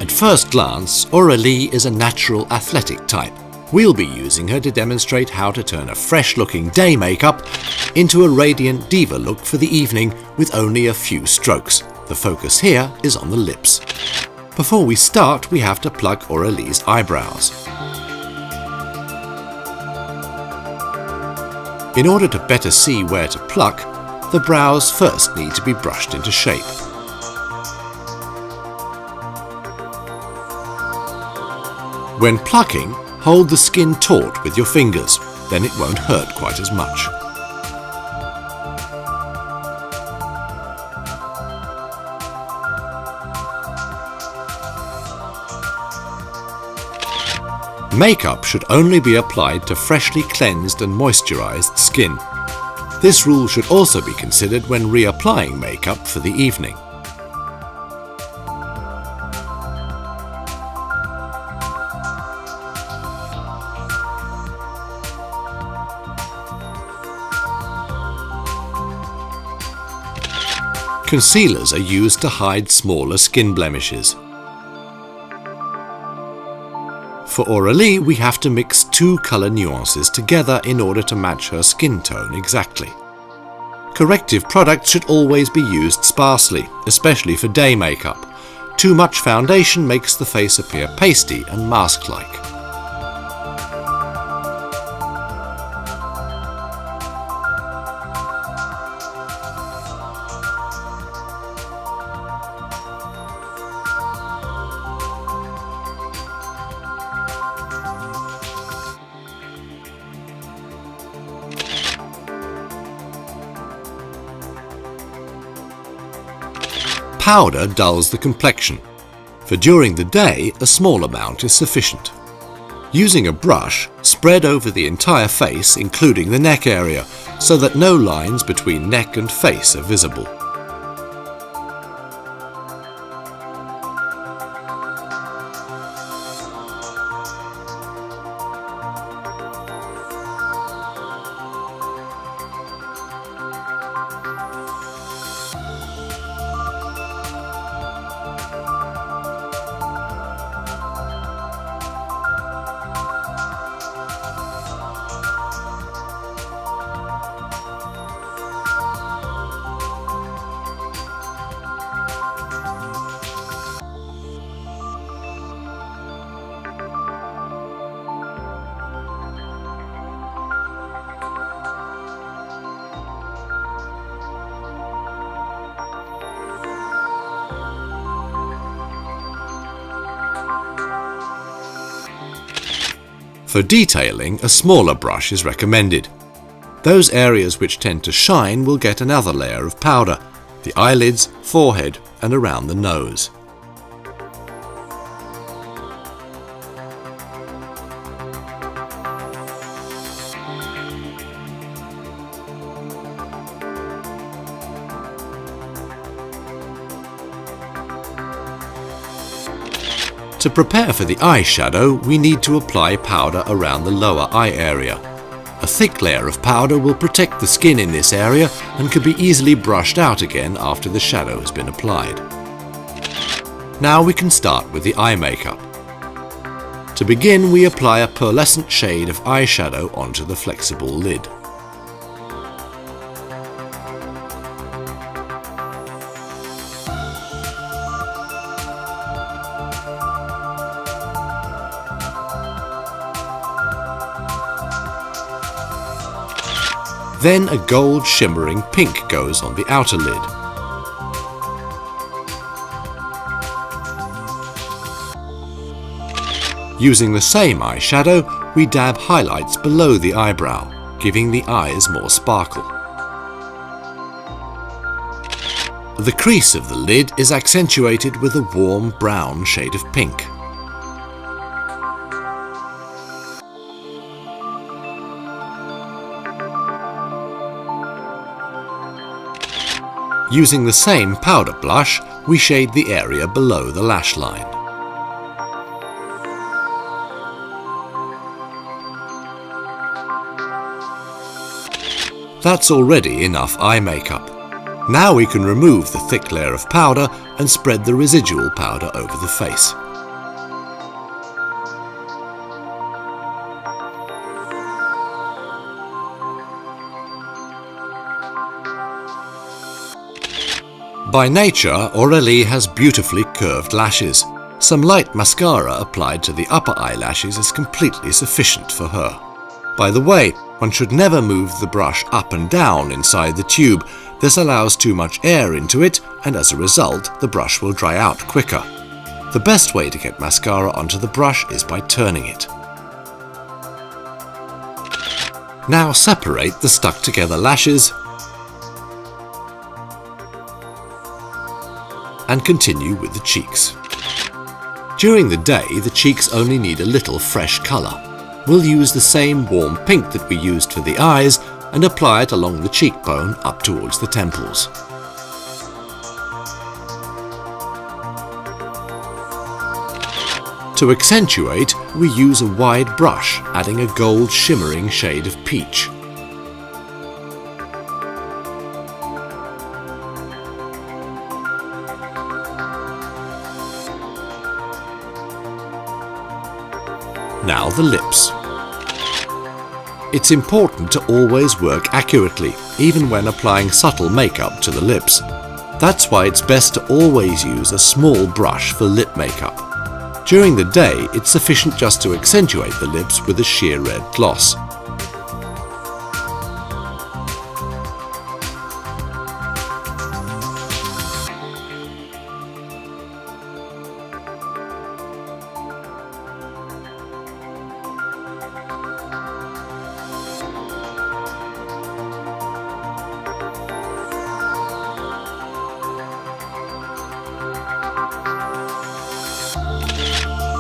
At first glance, Aurelie is a natural athletic type. We'll be using her to demonstrate how to turn a fresh-looking day makeup into a radiant diva look for the evening with only a few strokes. The focus here is on the lips. Before we start, we have to pluck Aurelie's eyebrows. In order to better see where to pluck, the brows first need to be brushed into shape. When plucking, hold the skin taut with your fingers, then it won't hurt quite as much. Makeup should only be applied to freshly cleansed and moisturized skin. This rule should also be considered when reapplying makeup for the evening. Concealers are used to hide smaller skin blemishes. For Aurelie, we have to mix two colour nuances together in order to match her skin tone exactly. Corrective products should always be used sparsely, especially for day makeup. Too much foundation makes the face appear pasty and mask-like. Powder dulls the complexion. For during the day, a small amount is sufficient. Using a brush, spread over the entire face, including the neck area, so that no lines between neck and face are visible. For detailing, a smaller brush is recommended. Those areas which tend to shine will get another layer of powder, the eyelids, forehead, and around the nose. To prepare for the eyeshadow, we need to apply powder around the lower eye area. A thick layer of powder will protect the skin in this area and can be easily brushed out again after the shadow has been applied. Now we can start with the eye makeup. To begin, we apply a pearlescent shade of eyeshadow onto the flexible lid. Then a gold shimmering pink goes on the outer lid. Using the same eyeshadow, we dab highlights below the eyebrow, giving the eyes more sparkle. The crease of the lid is accentuated with a warm brown shade of pink. Using the same powder blush, we shade the area below the lash line. That's already enough eye makeup. Now we can remove the thick layer of powder and spread the residual powder over the face. By nature, Aurelie has beautifully curved lashes. Some light mascara applied to the upper eyelashes is completely sufficient for her. By the way, one should never move the brush up and down inside the tube. This allows too much air into it, and as a result, the brush will dry out quicker. The best way to get mascara onto the brush is by turning it. Now separate the stuck-together lashes and continue with the cheeks. During the day, the cheeks only need a little fresh colour. We'll use the same warm pink that we used for the eyes and apply it along the cheekbone up towards the temples. To accentuate, we use a wide brush, adding a gold shimmering shade of peach. Now the lips. It's important to always work accurately, even when applying subtle makeup to the lips. That's why it's best to always use a small brush for lip makeup. During the day, it's sufficient just to accentuate the lips with a sheer red gloss.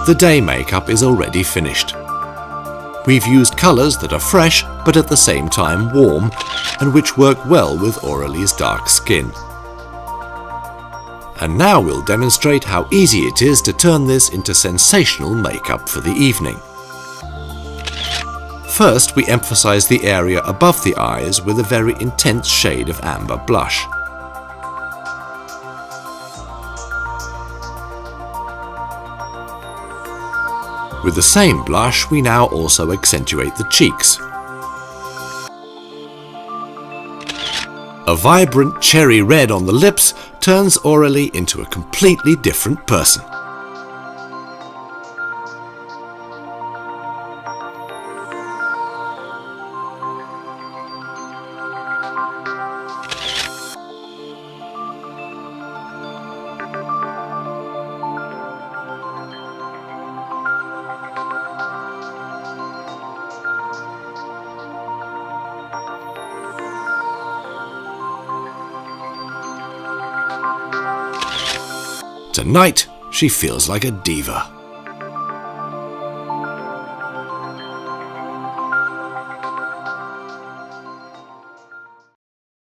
The day makeup is already finished. We've used colours that are fresh but at the same time warm and which work well with Aurelie's dark skin. And now we'll demonstrate how easy it is to turn this into sensational makeup for the evening. First, we emphasise the area above the eyes with a very intense shade of amber blush. With the same blush, we now also accentuate the cheeks. A vibrant cherry red on the lips turns Aurelie into a completely different person. Tonight, she feels like a diva.